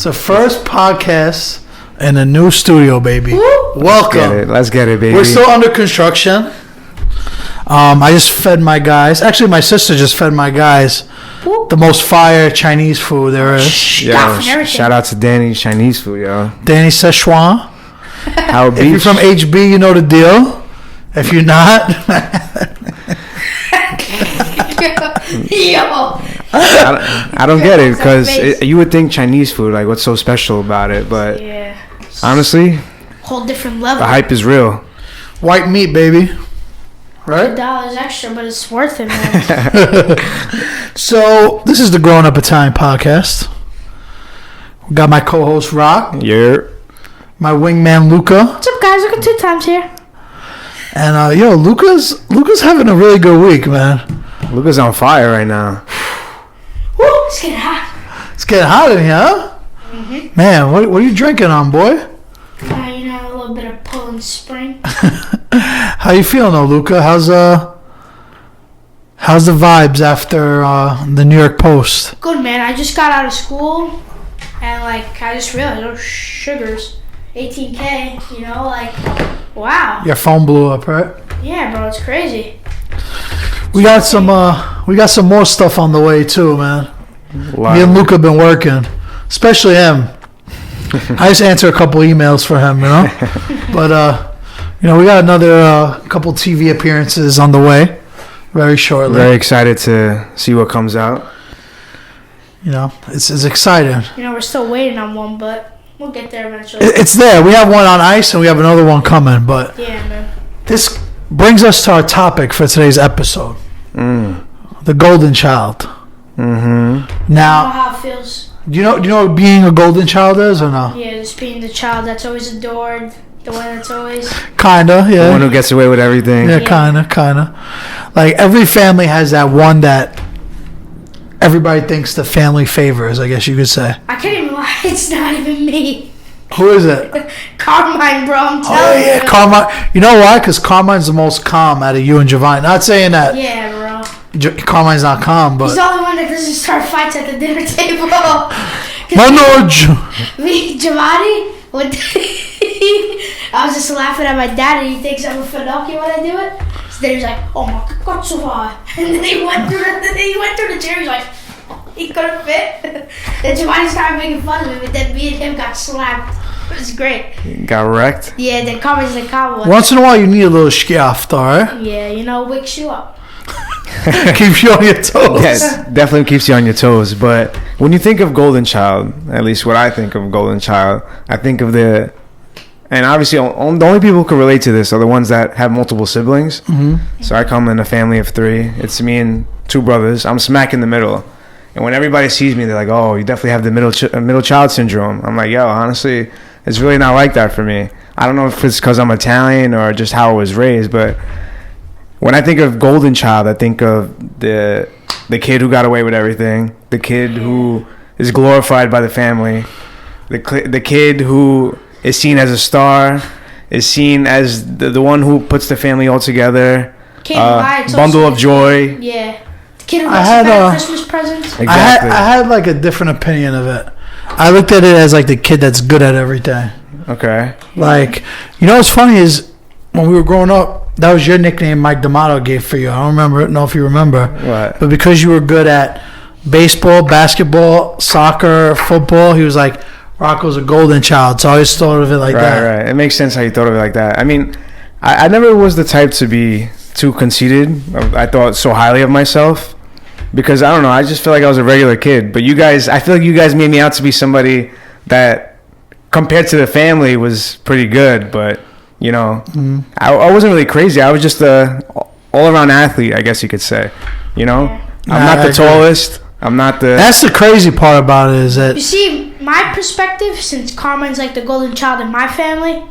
It's the first podcast in a new studio, baby. Woo! Welcome. Let's get it, baby. We're still under construction. I just fed my guys. Actually, my sister just fed my guys the most fire Chinese food there is. Yo, shout out to Danny's Chinese food, yo. Danny Szechuan. How If you're from HB, you know the deal. If you're not, I don't get it because you would think Chinese food, like, what's so special about it? But honestly, whole different level. the hype is real. white meat, baby. Right? $2 extra, but it's worth it, man. So this is the Grown Up Italian podcast. We got my co-host Rock, my wingman Luca, What's up, guys? Look at 2 times here. and Luca's having a really good week, man. Luca's on fire right now. Woo! It's getting hot. It's getting hot in here, huh? Mm-hmm. Man, what are you drinking on, boy? A little bit of Poland Spring. How you feeling, though, Luca? How's the vibes after the New York Post? Good, man. I just got out of school, and I just realized those sugars, 18K. Wow. Your phone blew up, right? Yeah, bro, it's crazy. We got some more stuff on the way too, man. Me and Luca been working, especially him. I just answer a couple emails for him, But we got another couple TV appearances on the way very shortly. Very excited to see what comes out. It's exciting. We're still waiting on one, but we'll get there eventually. It's there. We have one on ice and we have another one coming. But Yeah, man. this brings us to our topic for today's episode: the golden child. I know Now, how it feels. do you know what being a golden child is or no? Yeah, just being the child that's always adored, the one that's always. Kinda, yeah. The one who gets away with everything. Yeah, Yeah. kinda. Like every family has that one that everybody thinks the family favors, I guess you could say. I can't even lie, it's not even me. Who is it? Carmine, bro, I'm Oh telling yeah, you. Carmine. You know why? Because Carmine's the most calm out of you and Giovanni. Not saying that Yeah, bro. Carmine's not calm, He's but the only one that doesn't start fights at the dinner table. Manoj. Me, Giovanni, I was just laughing at my dad, and he thinks I'm a Finocchio when I do it. So then he was like, "Oh my God, so hard!" And then he went through the chair. He's like, he couldn't fit. And Giovanni started making fun of him, and then me and him got slapped. It was great. Got wrecked. Yeah, then Carmen's the cowboy. Once in a while, you need a little skiaft, all right? Yeah, wakes you up. Keeps you on your toes. Yes, definitely keeps you on your toes. But when you think of golden child, at least what I think of golden child, I think of and obviously the only people who can relate to this are the ones that have multiple siblings. Mm-hmm. So I come in a family of 3. It's me and 2 brothers. I'm smack in the middle. And when everybody sees me, they're like, "Oh, you definitely have the middle child syndrome." I'm like, "Yo, honestly, it's really not like that for me." I don't know if it's because I'm Italian or just how I was raised, but when I think of golden child, I think of the kid who got away with everything, the kid who is glorified by the family, the kid who is seen as a star, is seen as the one who puts the family all together, bundle of joy. Yeah. The kid who I makes had, the better Christmas presents. Exactly. I had like a different opinion of it. I looked at it as like the kid that's good at everything. Okay. Like, what's funny is when we were growing up, that was your nickname Mike D'Amato gave for you. I don't know if you remember. What? But because you were good at baseball, basketball, soccer, football, he was like, Rocco's a golden child. So I always thought of it like that. Right. It makes sense how you thought of it like that. I mean, I never was the type to be too conceited. I thought so highly of myself because, I don't know, I just feel like I was a regular kid. But I feel like you guys made me out to be somebody that, compared to the family, was pretty good. But I wasn't really crazy. I was just a all-around athlete, I guess you could say. I'm not the tallest. I'm not the... That's the crazy part about it is that... You see, my perspective, since Carmen's like the golden child in my family,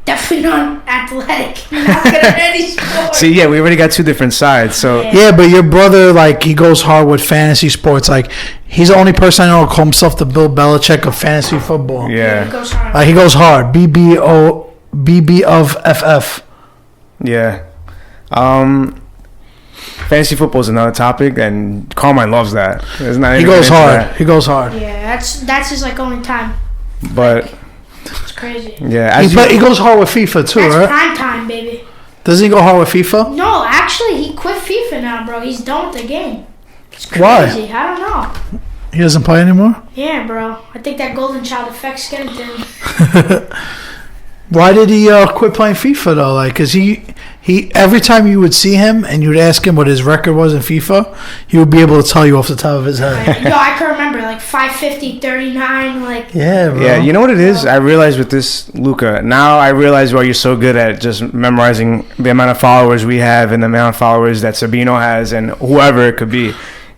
definitely not athletic. Not good at any sport. See, yeah, we already got 2 different sides. So Yeah, but your brother, like, he goes hard with fantasy sports. Like, he's the only person I know who calls himself the Bill Belichick of fantasy football. Yeah. He goes hard. Like, he goes hard. BB of FF. Yeah. fantasy football is another topic, and Carmine loves that. He goes hard. He goes hard. Yeah, that's his like only time. But It's crazy. yeah, He goes hard with FIFA too, That's right? prime time, baby. Doesn't he go hard with FIFA? No, actually, he quit FIFA now, bro. He's done with the game. It's crazy. Why? I don't know. He doesn't play anymore? Yeah, bro. I think that golden child effect's getting to him. Why did he quit playing FIFA though? Like, cause he every time you would see him and you'd ask him what his record was in FIFA, he would be able to tell you off the top of his head. Yo, I can remember like 550, 39, like. Yeah, bro. Yeah, you know what it is? I realized with this Luca, now I realize why you're so good at just memorizing the amount of followers we have and the amount of followers that Sabino has and whoever it could be.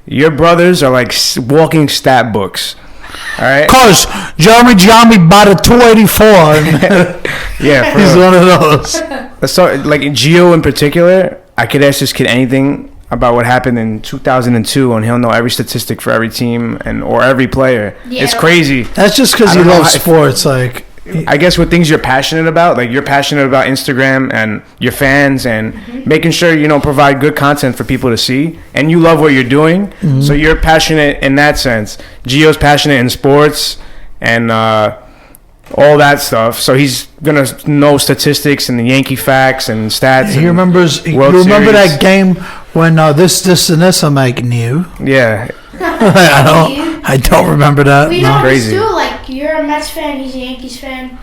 Your brothers are like walking stat books. All right? Cause Jeremy Giambi bought a 284. Yeah, for He's real. one of those. So, like Gio in particular, I could ask this kid anything about what happened in 2002, and he'll know every statistic for every team or every player. Yeah. It's crazy. That's just because I he don't know loves if- sports. Like, I guess with things you're passionate about, like you're passionate about Instagram and your fans and making sure, provide good content for people to see, and you love what you're doing. So you're passionate in that sense. Gio's passionate in sports and all that stuff. So he's going to know statistics and the Yankee facts and stats. he and remembers. You World remember Series. that game when this, and this? I'm like, new. Yeah. I don't remember that. We No. know this Crazy. too. Like, you're a Mets fan, he's a Yankees fan.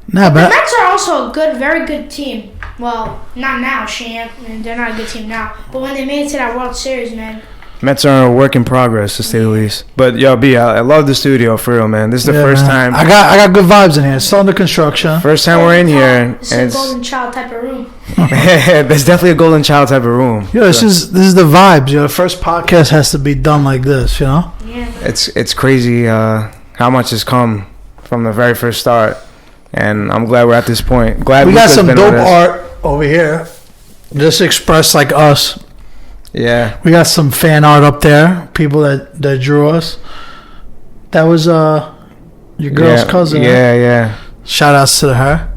Nah, The but Mets are also a very good team. Well, not now, Shane. They're not a good team now. But when they made it to that World Series, man. Mets are a work in progress, to say the least. But, yo, B, I love the studio, for real, man. This is the yeah, first man. time. I got good vibes in here. It's still under construction. First time we're in here. It's And a golden child type of room. there's definitely a golden child type of room. Yo, this is the vibes. The first podcast has to be done like this. Yeah. It's crazy how much has come from the very first start, and I'm glad we're at this point. Glad We got Luca's some been dope with us. art over here. Just expressed like us. Yeah, We got some fan art up there. People that drew us. That was your girl's cousin. Yeah, yeah. Shout outs to her.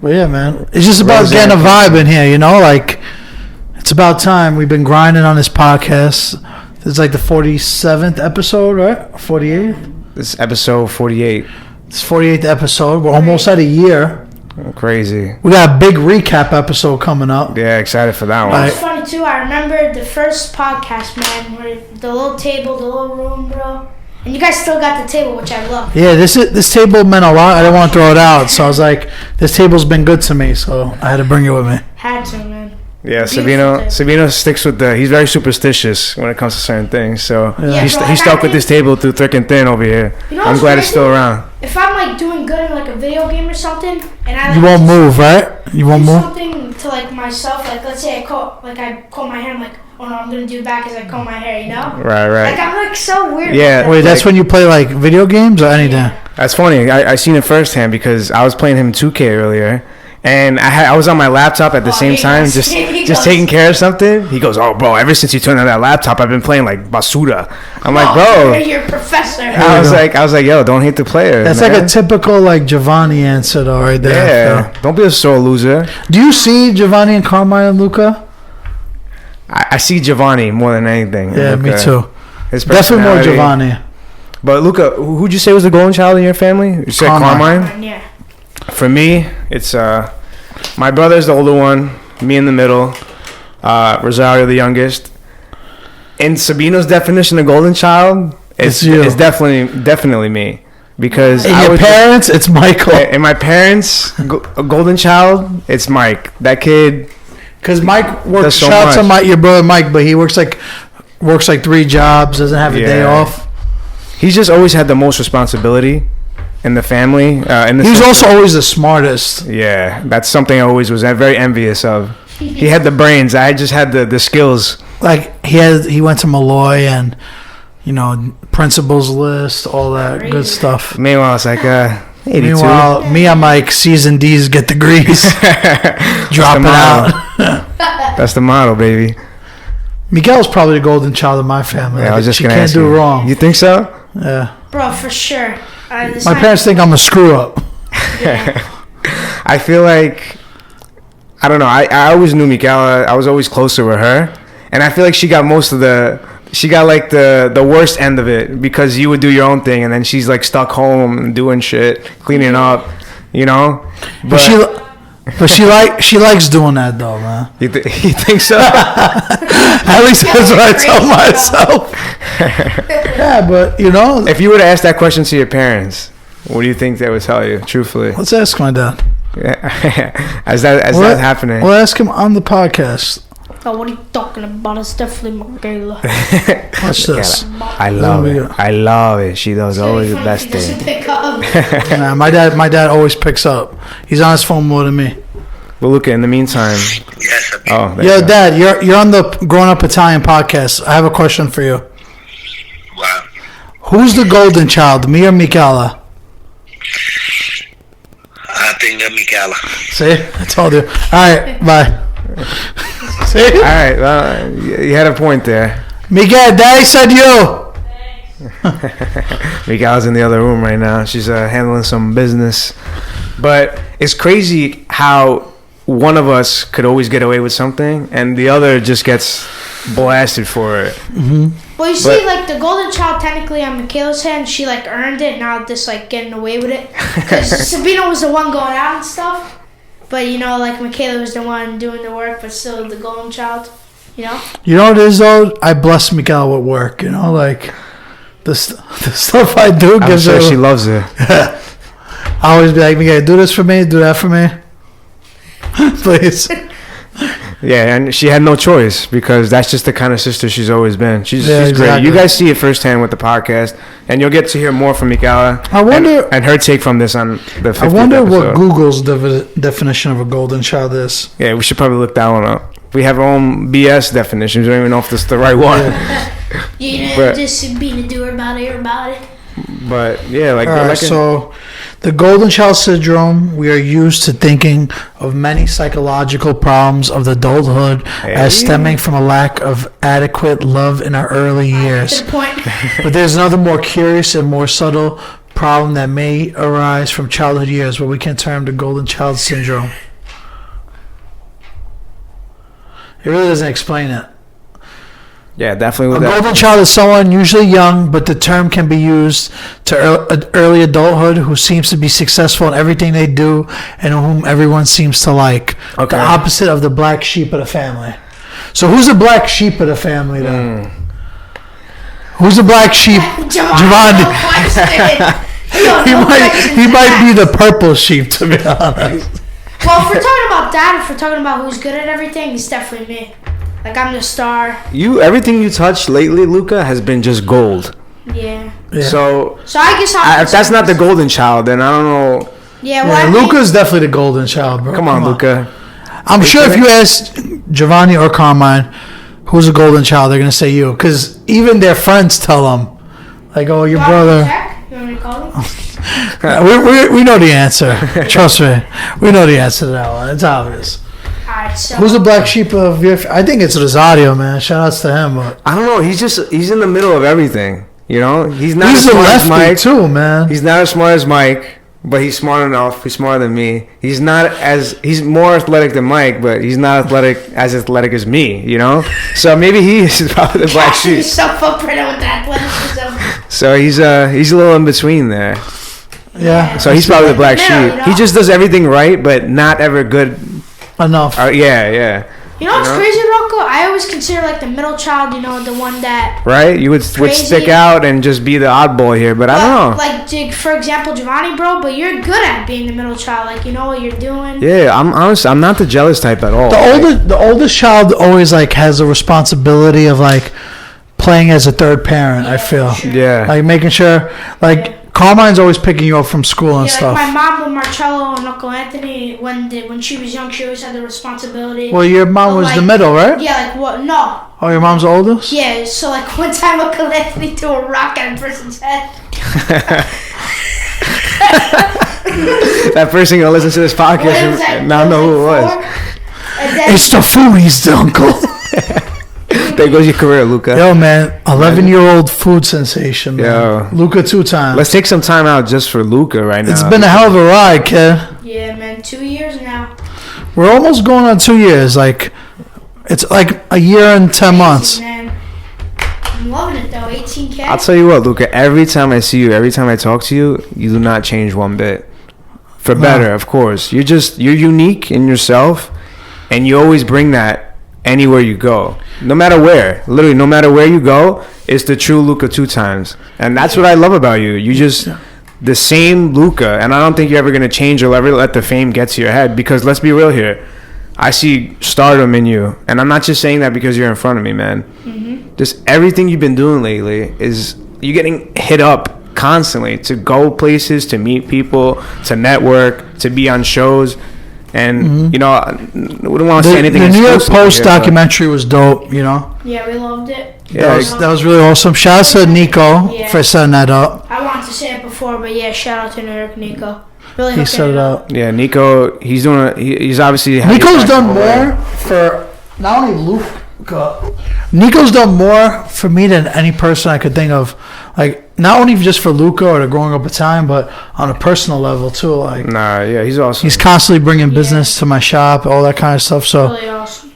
But yeah, man, it's just about Roseanne getting a vibe in here. Like it's about time. We've been grinding on this podcast. It's like the 47th episode, right? 48th. This is episode 48. It's 48th episode. We're almost at a year. Crazy. We got a big recap episode coming up. Yeah, excited for that one. Right. It's funny too. I remember the first podcast, man, where the little table, the little room, bro. And you guys still got the table, which I love. Yeah, this table meant a lot. I didn't want to throw it out, so I was like, this table's been good to me, so I had to bring it with me. Had to, man. Yeah, Beautiful Sabino sticks with he's very superstitious when it comes to certain things. So Yeah. he's bro, he stuck with I this table through thick and thin over here. You know I'm what's glad it's crazy? still around. If I'm like doing good in like a video game or something, and I like, You won't move, right? You won't do move? something to like myself, like let's say I comb my hair, I'm like, oh no, I'm gonna do back as I comb my hair, you know? Right, right. Like I'm like so weird. Yeah. Like that. Wait, that's Like- when you play like video games or anything? That's funny. I seen it firsthand because I was playing him 2K earlier, and I was on my laptop at the Oh, same he time, goes- just he just goes- taking care of something. He goes, "Oh, bro, ever since you turned on that laptop, I've been playing like basura." I'm like, Oh, "Bro." you're a professor. I was like, "Yo, don't hate the player." That's man. like a typical like Giovanni answer though, right there. Yeah, don't be a sore loser. Do you see Giovanni and Carmine and Luca? I see Giovanni more than anything. Yeah, me Luca. too. His Definitely more personality. Giovanni. But Luca, who'd you say was the golden child in your family? You said Carmine. Carmine. Yeah. For me, it's my brother's the older one, me in the middle, Rosario the youngest. In Sabino's definition of golden child, It's you. it's definitely me, because And I your would parents, it's Michael. and my parents, a golden child, it's Mike. That kid. Because Mike works. That's so Shout out to much. your brother Mike, but he works like 3 jobs, doesn't have a day Yeah. off. He's just always had the most responsibility in the family. In the He was sense also that- always the smartest. yeah, that's something I always was very envious of. He had the brains. I just had the skills. Like he went to Malloy and principals list, all that good Crazy. stuff. Meanwhile, it's like 82. Meanwhile, me, I'm like C's and D's get degrees, drop it model. out. That's the model, baby. Miguel's probably the golden child of my family. Yeah, I was just she gonna can't ask do you. wrong. You think so? Yeah, Bro, for sure. my parents think I'm a screw up. I feel like I don't know. I always knew Michaela. I was always closer with her, and I feel like she got most of she got like the worst end of it because you would do your own thing, and then she's like stuck home and doing shit, cleaning up, you know. But she likes doing that though, man. You think so? At least that's what I tell myself. Yeah, but you know, if you were to ask that question to your parents, what do you think they would tell you? Truthfully, let's ask my dad. Yeah. as that's happening. We'll ask him on the podcast. Oh, what are you talking about? It's definitely Michaela. Watch this. I love it. I love it. She does always the best thing. Pick up. Nah, my dad always picks up. He's on his phone more than me. Well, Luca, in the meantime. Yes. Oh, Yo, Dad, you're on the Growing Up Italian podcast. I have a question for you. Wow. Who's the golden child, me or Michaela? I think that Michaela. See, I told you. All right, bye. See? All right, well, you had a point there. Miguel, Daddy said you. Miguel's in the other room right now. She's handling some business. But it's crazy how one of us could always get away with something and the other just gets blasted for it. Mm-hmm. Well, you see, like, the golden child, technically, on Michaela's hand, she, like, earned it, now just, like, getting away with it. Because Sabina was the one going out and stuff. But, you know, like, Michaela was the one doing the work, but still the golden child, you know? You know what it is, though? I bless Miguel with work, you know? Like, the stuff I do gives her... I'm sure she loves it. I always be like, Miguel, do this for me, do that for me. Please. Yeah, and she had no choice because that's just the kind of sister she's always been. She's great. Exactly. You guys see it firsthand with the podcast, and you'll get to hear more from Michaela. I wonder... And her take from this on the 50th I wonder episode. what Google's definition of a golden child is. Yeah, we should probably look that one up. We have our own BS definitions. We don't even know if this is the right one. You know, But- just being a doer about it. But, yeah, like... All right, like so the golden child syndrome, we are used to thinking of many psychological problems of the adulthood as stemming from a lack of adequate love in our early years. To the point. But there's another more curious and more subtle problem that may arise from childhood years, what we can term the golden child syndrome. It really doesn't explain it. Yeah, definitely. A With golden child is someone usually young, but the term can be used to early adulthood who seems to be successful in everything they do and whom everyone seems to like. Okay. The opposite of the black sheep of the family. So who's the black sheep of the family then? Who's the black sheep? Giovanni. He might be the purple sheep, to be honest. Well, if we're talking about that, if we're talking about who's good at everything, it's definitely me. Like, I'm the star. Everything you touched lately, Luca, has been just gold. Yeah. Yeah. So I guess if that's not the golden child, then I don't know. Yeah, well, I think- Luca's definitely the golden child, bro. Come on, Luca. I'm sure if you ask Giovanni or Carmine who's a golden child, they're gonna say you, because even their friends tell them, like, "Oh, your brother." You want me to call him? We know the answer. Trust me, we know the answer to that one. It's obvious. Alright, so. Who's the black sheep of your? I think it's Rosario, man. Shout outs to him. But I don't know. He's in the middle of everything. You know, he's not he's as a smart as lefty Mike. too, man. He's not as smart as Mike, but he's smart enough. He's smarter than me. He's more athletic than Mike, but he's not as athletic as me. You know, so maybe he is probably the black sheep. He's so footprint with that athleticism. So he's a little in between there. Yeah. So he's probably the black Yeah, sheep. you know? He just does everything right, but not ever good. Enough. Yeah. You know what's You know? crazy, Rocco? I always consider, like, the middle child, you know, the one that... Right? You would Crazy. stick out and just be the oddball here, but I don't know. Like, for example, Giovanni, bro, but you're good at being the middle child. Like, you know what you're doing. Yeah, I'm honest. I'm not the jealous type at all. The oldest child always like has a responsibility of like playing as a third parent. I feel. Sure. Yeah. Like making sure, like Carmine's always picking you up from school and Yeah, stuff. like my mom with Marcello and Uncle Anthony, when she was young, she always had the responsibility. Well, your mom was like, the middle, right? Yeah, like what? No. Oh, your mom's the oldest? Yeah, so like one time Uncle Anthony threw a rock at a person's head. That person gonna listen to this What is podcast that? and now know who it was. 4? And then, It's the foodies, the uncle. There goes your career, Luca. Yo, man, 11-year-old food sensation, man. Yo. Luca 2 times. Let's take some time out just for Luca right now. It's been a hell of a ride, kid. yeah, man, 2 years now. We're almost going on 2 years. Like, it's like a year and 10 months. Man. I'm loving it though. 18K. I'll tell you what, Luca. Every time I see you, every time I talk to you, you do not change one bit. For better, of course. You're unique in yourself, and you always bring that anywhere you go. No matter where. Literally, no matter where you go, it's the true Luca 2 times. And that's what I love about you. You just the same Luca, and I don't think you're ever going to change or ever let the fame get to your head, because let's be real here. I see stardom in you, and I'm not just saying that because you're in front of me, man. Mm-hmm. Just everything you've been doing lately is you're getting hit up constantly to go places, to meet people, to network, to be on shows. And, you know, I wouldn't want to say anything. The New York Post here, documentary was dope, you know? Yeah, we loved it. Yeah, That was really awesome. Shout out to Nico for setting that up. I wanted to say it before, but yeah, shout out to New York Nico. Really He set it up. Yeah, Nico, he's doing he's obviously... Nico's done more for not only Luca. Nico's done more for me than any person I could think of. Like, not only just for Luca or the growing up Italian, but on a personal level too. Like, yeah, he's awesome. he's constantly bringing business to my shop, all that kind of stuff. So Really awesome.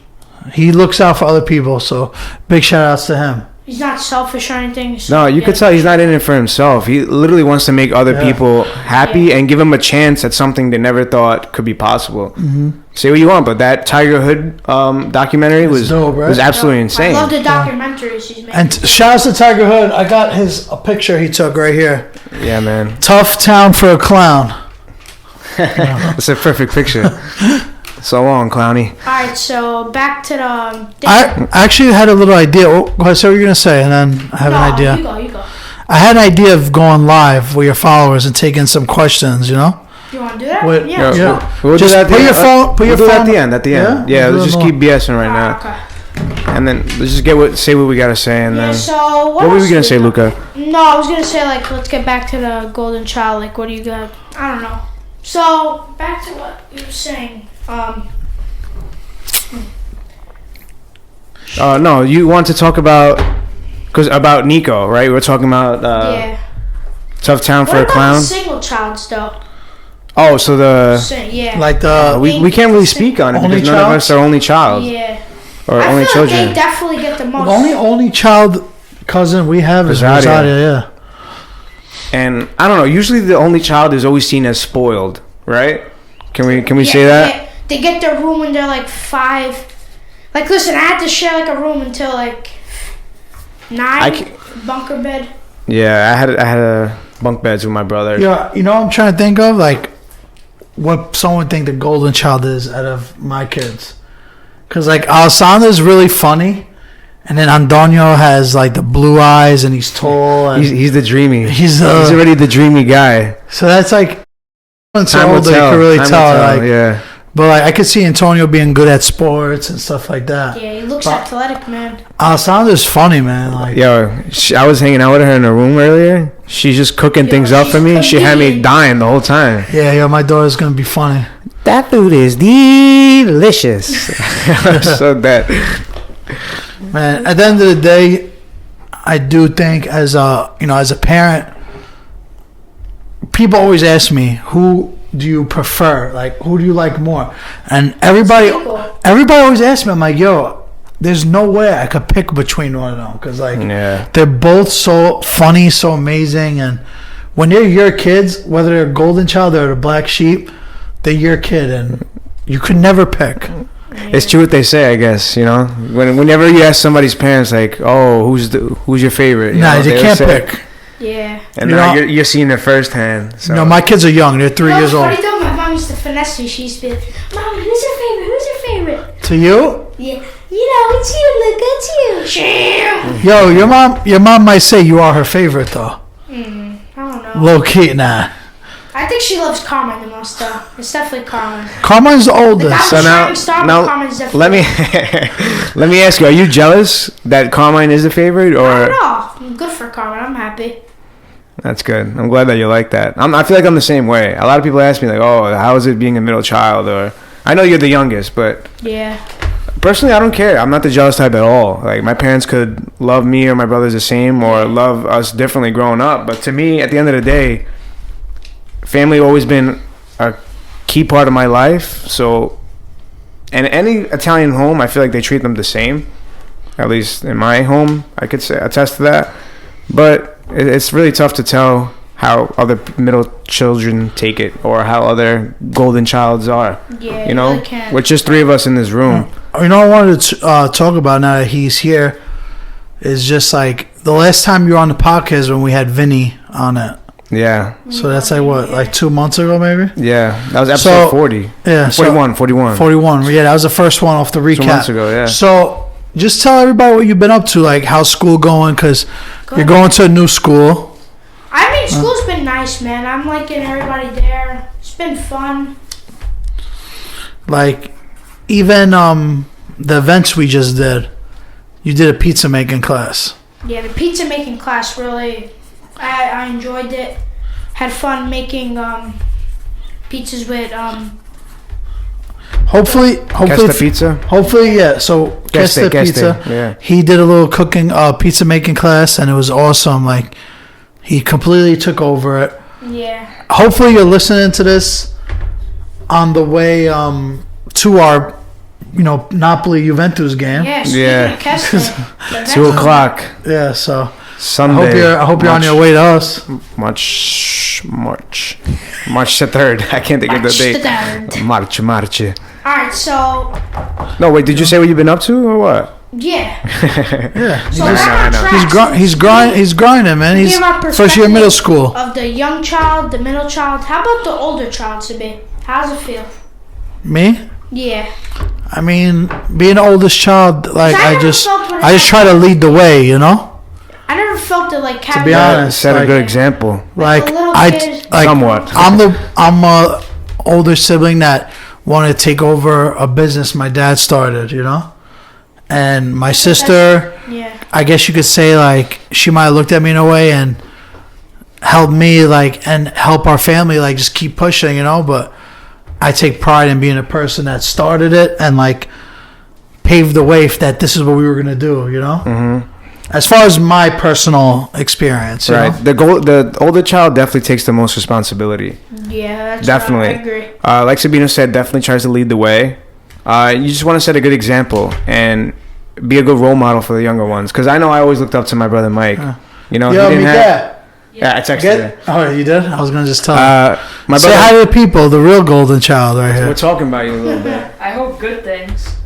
he looks out for other people. So big shout outs to him. He's not selfish or anything. No, you could tell he's not in it for himself. He literally wants to make other people happy and give them a chance at something they never thought could be possible. Mm-hmm. Say what you want, but that Tiger Hood documentary was dope, right? was absolutely insane. I love the documentaries he's making. And shout outs to Tiger Hood. I got a picture he took right here. Yeah, man. Tough town for a clown. It's a perfect picture. So long, Clowny. Alright, so back to the... I actually had a little idea. Go ahead, say what you're going to say, and then I have an idea. You go. I had an idea of going live with your followers and taking some questions, you know? You want to do that? What- Yeah. We'll Just do that put your phone- put your we'll do that phone- at the end. Yeah, We'll let's do just it keep BSing right now. Okay. And then let's just say what we got to say, and Yeah, then... so What were we else going to say, got? Luca? No, I was going to say, like, let's get back to the golden child. Like, what do you got? I don't know. So, back to what you were saying. No, you want to talk about Nico, right? We're talking about Yeah. Tough Town for What a about Clown. the single childs, though? Oh, so Yeah. Like the we can't really speak on it Only because none of us are only child Yeah. or I only feel children. like they definitely get the most. only child cousin we have is Rosario. Rosario, yeah. And I don't know. Usually, the only child is always seen as spoiled, right? Can we say that? They get their room when they're like 5. Like, listen, I had to share like a room until like 9. Bunker bed. Yeah, I had a bunk beds with my brother. Yeah, you know what I'm trying to think of? Like, what someone would think the golden child is out of my kids. Because, like, Alessandra's really funny. And then Antonio has, like, the blue eyes and he's tall. And He's the dreamy. he's already the dreamy guy. So that's, like, once Time will older, you tell. can really Time will tell. Like, yeah. But, like, I could see Antonio being good at sports and stuff like that. Yeah, he looks But- athletic, man. Alessandra's funny, man. Like, Yo, I was hanging out with her in her room earlier. She's just cooking things up for me. She had me dying the whole time. yeah, my daughter's going to be funny. That food is delicious. So bad. Man, at the end of the day, I do think as a parent, people always ask me, who do you prefer? Like, who do you like more? And everybody always asks me, I'm like, yo, there's no way I could pick between one of them. Because, like, they're both so funny, so amazing. And when they're your kids, whether they're a golden child or a black sheep, they're your kid. And you could never pick. It's true what they say, I guess. You know, whenever you ask somebody's parents, like, "Oh, who's your favorite?" You know, they can't pick. Yeah. And now you're seeing it firsthand. So. No, my kids are young. They're 3 years old. Funny though, my mom used to finesse me. She used to be like, "Mom, who's your favorite? Who's your favorite?" To you? Yeah. You know, it's you, Luca. It's you. Sham. Yo, your mom might say you are her favorite though. I don't know. Low key, nah. I think she loves Carmine the most, though. It's definitely Carmine. Carmine's the oldest. So now, let me let me ask you: are you jealous that Carmine is the favorite, or? I don't know. I'm good for Carmine. I'm happy. That's good. I'm glad that you like that. I feel like I'm the same way. A lot of people ask me like, "Oh, how is it being a middle child?" Or I know you're the youngest, but yeah. Personally, I don't care. I'm not the jealous type at all. Like, my parents could love me or my brothers the same, or love us differently growing up. But to me, at the end of the day, family always been a key part of my life. So and any Italian home, I feel like they treat them the same. At least in my home, I could say attest to that. But it's really tough to tell how other middle children take it, or how other golden childs are. Yeah, you know, really can't. with just 3 of us in this room. You know, I wanted to talk about now that he's here is just like the last time you were on the podcast when we had Vinny on it. Yeah. So that's like what, like 2 months ago, maybe? Yeah, that was episode 40. Yeah, 41. 41. Yeah, that was the first one off the recap. 2 months ago, yeah. So just tell everybody what you've been up to, like how's school going, because you're going to a new school. I mean, school's been nice, man. I'm liking everybody there. It's been fun. Like, even the events we just did, you did a pizza making class. Yeah, the pizza making class really, I enjoyed it. Had fun making pizzas with Hopefully, Guess the pizza? Hopefully, yeah. So guess the pizza. Yeah. He did a little cooking, pizza making class, and it was awesome. Like, he completely took over it. Yeah. Hopefully, you're listening to this on the way to our, Napoli Juventus game. Yeah. Speaking Yeah. of Kessler, 2 o'clock. Yeah. So Sunday. I hope you're on your way to us. March the 3rd. I can't think of the date. March. All right, so No, wait. Did you say what you've been up to or what? yeah. Yeah. So I know. He's grinding, man. He's Give our first year of middle school. Of the young child, the middle child. How about the older child, Sabi? How's it feel? Me? Yeah. I mean, being the oldest child, like I I never just felt what try to lead the way, I never felt it like having be honest, Set a like- good example. Like a little I kid. like Somewhat. I'm a older sibling that wanted to take over a business my dad started, and my sister, Yeah. I guess you could say, like, she might have looked at me in a way and helped me, like, and help our family, like, just keep pushing, but I take pride in being a person that started it and, like, paved the way that this is what we were going to do, Mm-hmm. As far as my personal experience, you Right. know? The older child definitely takes the most responsibility. Yeah, that's Definitely. I agree. Like Sabino said, definitely tries to lead the way. You just want to set a good example and be a good role model for the younger ones. Because I know I always looked up to my brother Mike. He Yo, didn't me have. dad. Yeah, I texted Get? her. Oh, you did? I was going to just tell My Say brother. hi to the people, the real golden child right We're here. talking about you a little bit. I hope good things.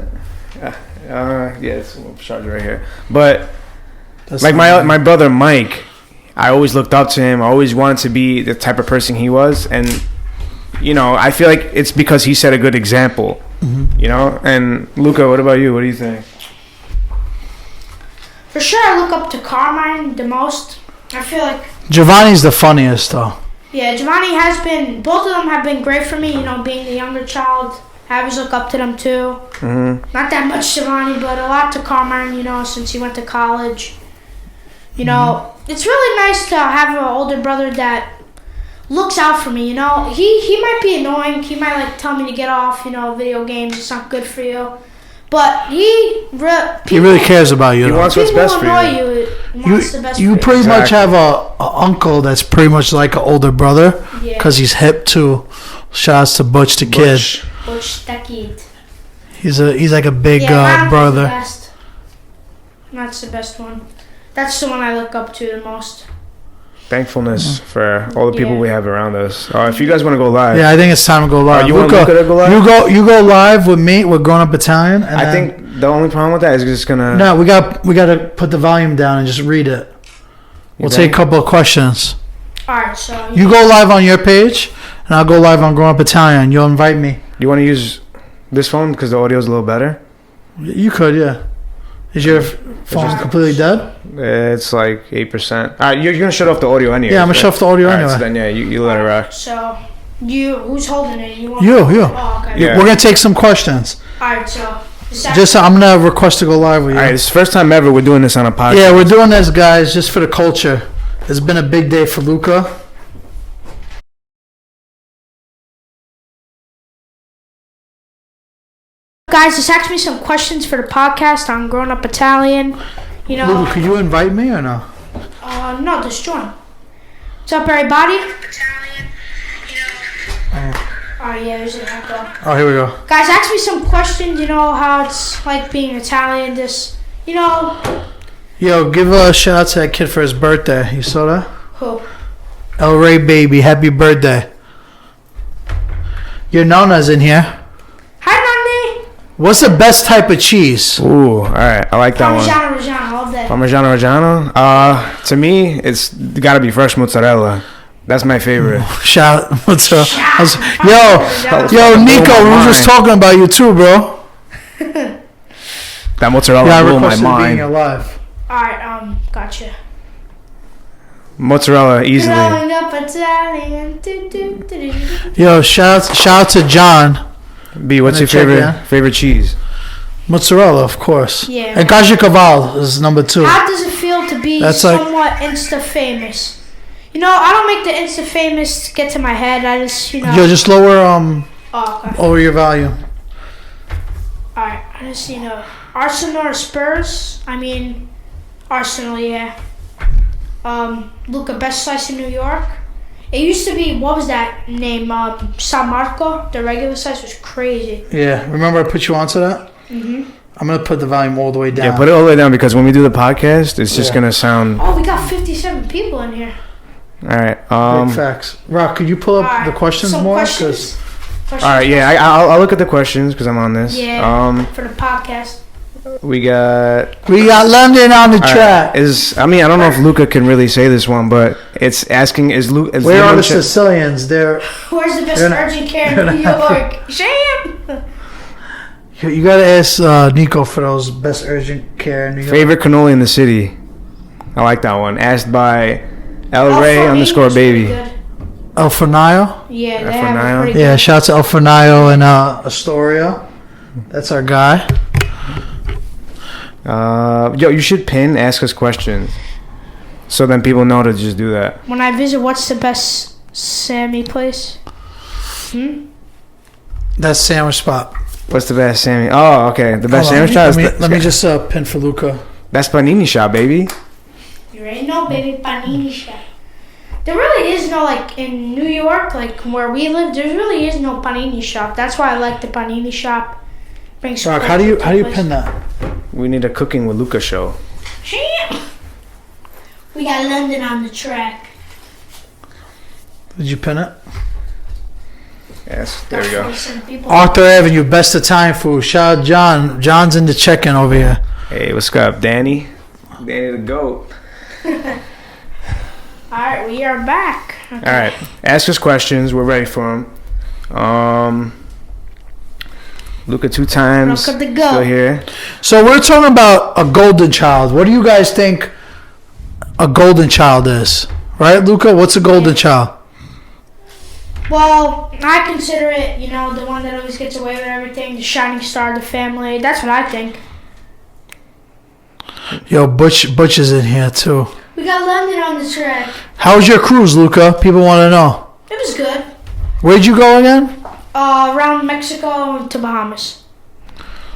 Yeah, it's a little charger right here. But That's like not- my brother Mike, I always looked up to him. I always wanted to be the type of person he was, and I feel like it's because he set a good example. And Luca, what about you? What do you think? For sure, I look up to Carmine the most. I feel like, Giovanni's the funniest, though. yeah, Giovanni has been, both of them have been great for me, being the younger child. I always look up to them too. Mm-hmm. Not that much Giovanni, but a lot to Carmine, since he went to college. It's really nice to have an older brother that looks out for me, He might be annoying. He might, tell me to get off, video games. It's not good for you. But he really cares about you. He though. wants what's people best for annoy you. you. Wants the best You for pretty much Exactly. have a uncle that's pretty much like an older brother Yeah. because he's hip too. Shouts to Butch the kid. Butch. Butch the Kid. He's like a big Ronald's the brother. best. That's the best one. That's the one I look up to the most. Thankfulness for all the people Yeah. we have around us. If you guys want to go live, Yeah, I think it's time to go live. you want Luca to go live? You go live with me. We're Grown Up Italian. And I then- think the only problem with that is just gonna. no, we got to put the volume down and just read it. We'll take a couple of questions. Alright, so You go live on your page, and I'll go live on Grown Up Italian. You'll invite me. You want to use this phone because the audio is a little better? You could, yeah. Is your phone completely dead? It's like 8%. You're gonna shut off the audio anyway. Yeah, I'm gonna shut off the audio anyway. So then you let it rock. So who's holding it? You. Want You. Oh, okay. Yeah. We're gonna take some questions. Alright, so Just I'm gonna request to go live with you. All right, it's the first time ever we're doing this on a podcast. Yeah, we're doing this, guys, just for the culture. It's been a big day for Luca. guys, just ask me some questions for the podcast on Grown Up Italian. Luca, could you invite me or no? No, just join. What's up, everybody? Oh yeah, there's an echo. Oh, here we go. Guys, ask me some questions. You know how it's like being Italian. Just Yo, give a shout out to that kid for his birthday. You saw that? Who? El Rey baby, happy birthday. Your Nona's in here. Hi, Nandi. What's the best type of cheese? Ooh, all right. I like that one. Parmigiano, all day. Parmigiano Reggiano. To me, it's got to be fresh mozzarella. That's my favorite. Shout what's up? Parmigiano. Yo, Nico, we were just talking about you too, bro. That mozzarella Yeah, I blew my requested being mind. alive. Alright, gotcha. Mozzarella easily. Growing up Italian. Do. Yo, shout out to John. B, what's Gonna your check, favorite cheese? Mozzarella, of course. Yeah. And Cajiccavallo is number 2. How does it feel to be That's like- somewhat Insta famous? I don't make the Insta famous get to my head. I just, Yo, just lower Oh, okay. over your volume. Alright, I just, Arsenal or Spurs? I mean, Arsenal, yeah. Luca, best slice in New York. It used to be, what was that name? San Marco. The regular slice was crazy. Yeah, remember I put you onto that? Mm-hmm. I'm gonna put the volume all the way down. Yeah, put it all the way down because when we do the podcast, it's just Yeah. gonna sound. Oh, we got 57 people in here. All right. Big facts. Rock, could you pull up Alright, the questions some more? questions. All right. Yeah, I'll look at the questions because I'm on this. Yeah, for the podcast. We got. We got London on the all track. right, I don't know if Luca can really say this one, but it's asking is Luca. Where are the Sicilians? They're Where's the best You're not- urgent care in New York? Sham! you gotta ask Nico for those best urgent care in New York. Favorite cannoli in the city? I like that one. Asked by El Oh, Rey Fornino's _baby. pretty good. El Fornaio? Yeah, they Fornino? have a pretty Yeah, good. shout out to El Fornaio and Astoria. That's our guy. Yo, you should ask us questions, so then people know to just do that. When I visit, what's the best Sammy place? That's sandwich spot. What's the best Sammy? Oh, okay. The best Hold on, sandwich shop. Let me just pin for Luca. That's Panini Shop, baby. You already know, baby, panini shop. There really is no, in New York, where we live, there really is no panini shop. That's why I like the panini shop. Brings Rock, how do you pin that? We need a Cooking with Luca show. We got London on the track. Did you pin it? Yes, there we go. 47 people. Arthur Avenue, best Italian food. Shout out John. John's in the check-in over here. Hey, what's up, Danny? Danny the goat. Alright, we are back. Okay. All right, ask us questions. We're ready for them. Luca 2 times. Luca the goat. Still here. So we're talking about a golden child. What do you guys think a golden child is? Right, Luca? What's a golden child? Well, I consider it, the one that always gets away with everything, the shining star of the family. That's what I think. Yo, Butch is in here too. We got London on the track. How was your cruise, Luca? People want to know. It was good. Where'd you go again? Around Mexico to Bahamas.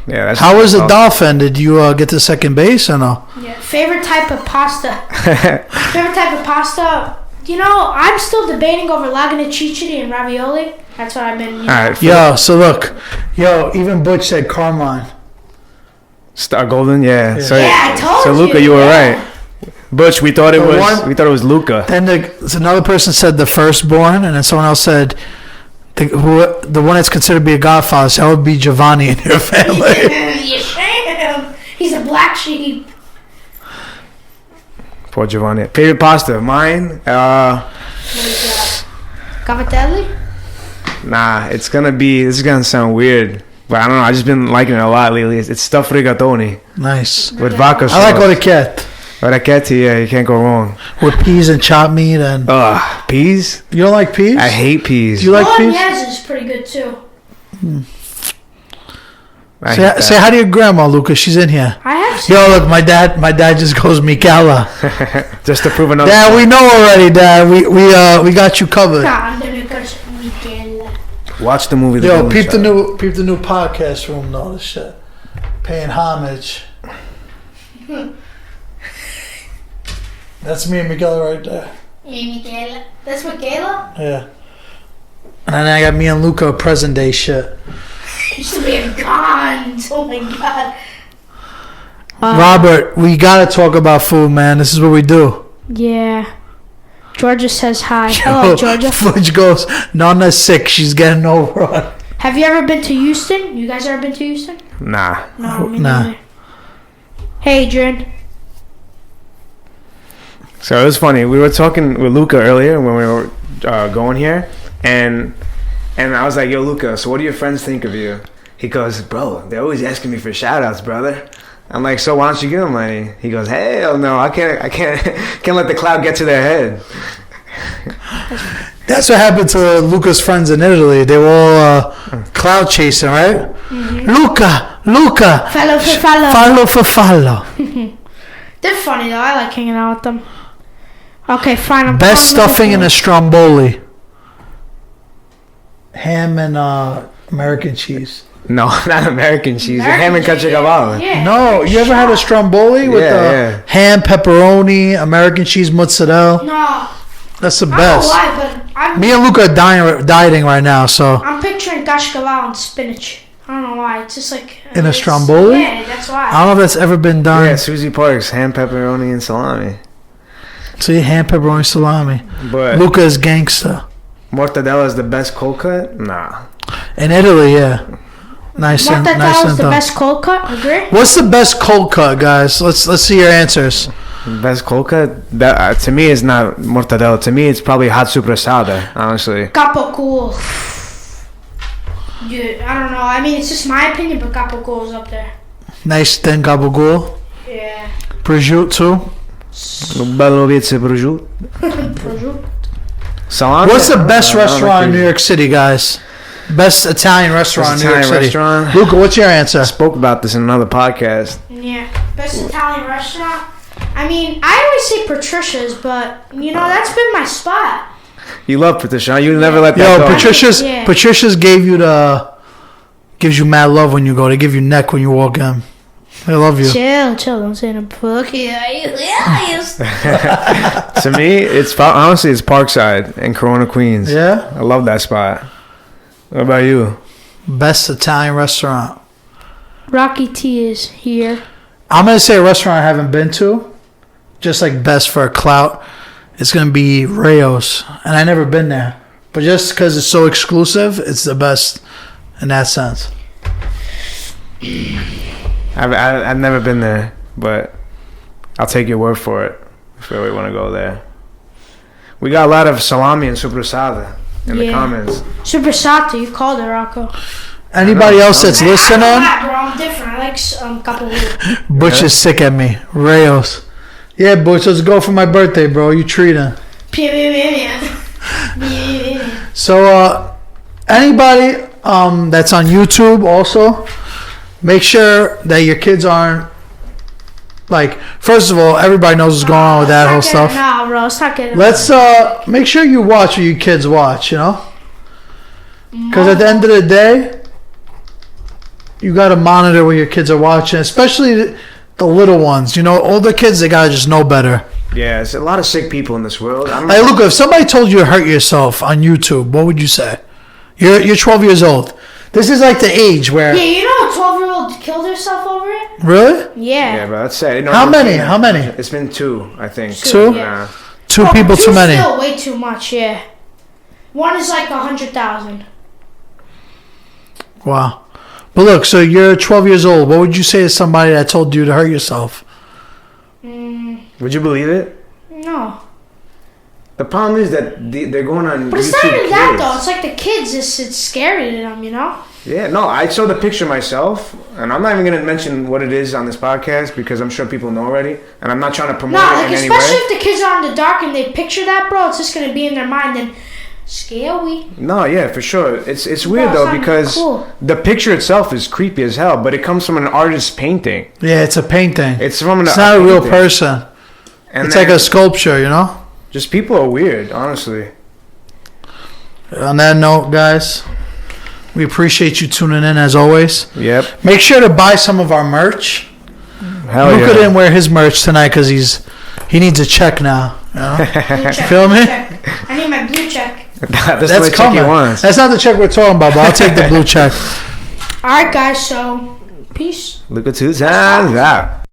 Yeah. That's How was the dolphin? Did you get to second base or no? Yeah. Favorite type of pasta? Favorite type of pasta? I'm still debating over lagana ciccioli and ravioli. That's what I've been. All right. Yo, so look. Yo, even Butch said Carmine. Star Golden. Yeah. So, Yeah, I told so Luca, you were yeah. right. Butch, we thought it The was. one- We thought it was Luca. Then another person said the firstborn, and then someone else said the one that's considered to be a godfather. So that would be Giovanni in your family. Yes, ma'am. He's a black sheep. Poor Giovanni. Favorite pasta? Mine. What is that? Cavatelli? Nah. It's gonna be. This is gonna sound weird, but I don't know. I just been liking it a lot lately. It's stuffed rigatoni Nice. with vodka sauce. I like orecchiette Orecchietti, yeah, you can't go wrong. with peas and chopped meat. And Peas? you don't like peas? I hate peas. Do you like peas? Bolognese is pretty good too. I hate Say that. hi to your grandma, Lucas. She's in here. I have some. Yo, look, my dad just goes Michela. Just to prove another. Dad, we know already, Dad. We got you covered. I'm gonna go to Michele. Watch the movie. The Yo, Golden peep the Child. new podcast room though. This shit, paying homage. That's me and Miguel right there. Hey, Michele. That's Michaela? Yeah. then I got me and Luca present day shit. Used to be a god. Oh my god. Robert, we gotta talk about food, man. This is what we do. Yeah. Georgia says hi. Hello, Georgia. Fudge goes, Nana's sick. She's getting over it. Have you ever been to Houston? You guys ever been to Houston? Nah. No, me Nah. neither. Hey, Adrian. So it was funny. We were talking with Luca earlier when we were going here, and I was like, "Yo, Luca, so what do your friends think of you?" He goes, "Bro, they're always asking me for shout-outs, brother." I'm like, "So why don't you give them money?" He goes, "Hell no, I can't let the cloud get to their head." That's what happened to Luca's friends in Italy. They were all cloud chasing, right? Mm-hmm. Luca. Fallo for fallo. Fallo for fallo. They're funny though. I like hanging out with them. Okay, fine. I'm Best stuffing in a stromboli. Ham and American cheese. No, not American cheese. American Ham and cheese, caciocavallo. yeah. No, you ever had a stromboli with ham, pepperoni, American cheese, mozzarella? No. That's the I don't know best. why, but Me and Luca are dieting right now, so I'm picturing kashkaval and spinach. I don't know why. It's just like In a it's- stromboli? Yeah, that's why. I don't know if that's ever been done. Yeah, Susie Parks, ham, pepperoni, and salami. See, ham, pepperoni, salami. But Luca is gangsta. mortadella is the best cold cut? Nah. In Italy, yeah. Nice and Mortadella nice is and the tough. best cold cut. Agree? What's the best cold cut, guys? Let's see your answers. Best cold cut? That to me is not mortadella. To me, it's probably hot sopressata, honestly. Capocool. Dude, I don't know. I mean, it's just my opinion, but Capocool is up there. Nice thin gabagool. Yeah. Prosciutto. Bello pizza prosciutto. Prosciutto. Salami? What's the best I don't restaurant in like New York City, guys? Best Italian restaurant in New York Italian City. restaurant? Luca, what's your answer? I spoke about this in another podcast. Yeah. Best Italian restaurant? I mean, I always say Patricia's, but, you know, that's been my spot. You love Patricia. You never let that Yo, go. Yeah. Patricia's gives you mad love when you go. They give you neck when you walk in. They love you. Chill. Don't say no book. Yeah. To me, honestly, it's Parkside in Corona, Queens. Yeah? I love that spot. What about you? Best Italian restaurant. Rocky T is here. I'm going to say a restaurant I haven't been to. Just like best for a clout. It's going to be Rayo's. And I've never been there. But just because it's so exclusive, it's the best in that sense. I've never been there, but I'll take your word for it if we really want to go there. We got a lot of salami and sopressata in the comments. Super Sato, you called it, Rocco. Anybody else that's listening? Bro, I'm different. I like couple of Butch is sick at me. Rayo's. Yeah, Butch, let's go for my birthday, bro. You treating. So, anybody that's on YouTube also, make sure that your kids aren't, like, first of all, everybody knows what's going on with that whole stuff. Nah, bro, it's not good. Let's make sure you watch what your kids watch, you know? Because at the end of the day, you got to monitor what your kids are watching, especially the little ones. You know, older kids, they got to just know better. Yeah, there's a lot of sick people in this world. Hey, look, if somebody told you to hurt yourself on YouTube, what would you say? You're 12 years old. This is like the age where... Yeah, you know a 12-year-old killed herself over it? Really? Yeah. Yeah, but that's sad. How many? How many? It's been 2, I think. Two? Yeah. Two people too many. Still way too much, yeah. One is like 100,000. Wow. But look, so you're 12 years old. What would you say to somebody that told you to hurt yourself? Would you believe it? No. The problem is that they're going on But YouTube it's not even that, Kids. though. It's like the kids, it's scary to them, you know? Yeah, no, I saw the picture myself, and I'm not even going to mention what it is on this podcast because I'm sure people know already, and I'm not trying to promote No, it like, in any especially way. if the kids are in the dark and they picture that, bro, it's just going to be in their mind and scary. No, yeah, for sure. It's weird, it's though, not because cool. the picture itself is creepy as hell, but it comes from an artist's painting. Yeah, it's a painting. It's from It's not a real painting. person. And It's then like a sculpture, you know? just people are weird, honestly. On that note, guys, we appreciate you tuning in as always. Yep. Make sure to buy some of our merch. Hell Luca yeah. didn't wear his merch tonight because he needs a check now. You know? Blue check, Feel me? blue check. I need my blue check. That's That's the check coming. he wants. That's not the check we're talking about, but I'll take the blue check. All right, guys. So, peace. Luca 2 times out.